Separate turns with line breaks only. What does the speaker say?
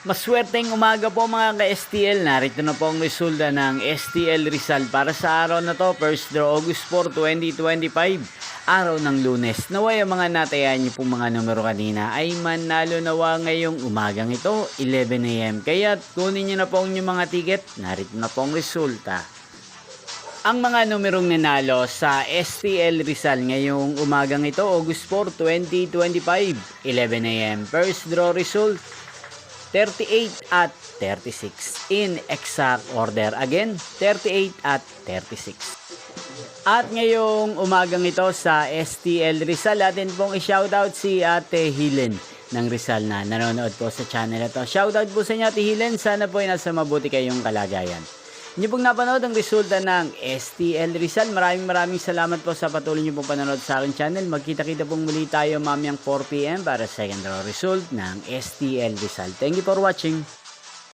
Maswerteng umaga po mga ka-STL. Narito na po ang resulta ng STL Rizal para sa araw na to, 1st draw August 4, 2025, araw ng Lunes. Naway ang mga natayan niyo pong mga numero kanina ay manalo nawa ngayong umagang ito, 11 AM. Kaya kunin niyo na po ang inyong mga ticket. Narito na po ang resulta. Ang mga numerong nanalo sa STL Rizal ngayong umagang ito, August 4, 2025, 11 AM. First draw result, 38 at 36. In exact order again, 38 at 36. At ngayong umagang ito sa STL Rizal, atin pong i-shoutout si Ate Hilen ng Rizal na nanonood po sa channel ito. Shoutout po sa inyo Ate Hilen, sana po ay nasa mabuti kayong kalagayan. Inyo pong napanood ang resulta ng STL Rizal. Maraming salamat po sa patuloy nyo pong panonood sa aking channel. Magkita-kita pong muli tayo mamayang 4 PM para second draw result ng STL Rizal. Thank you for watching.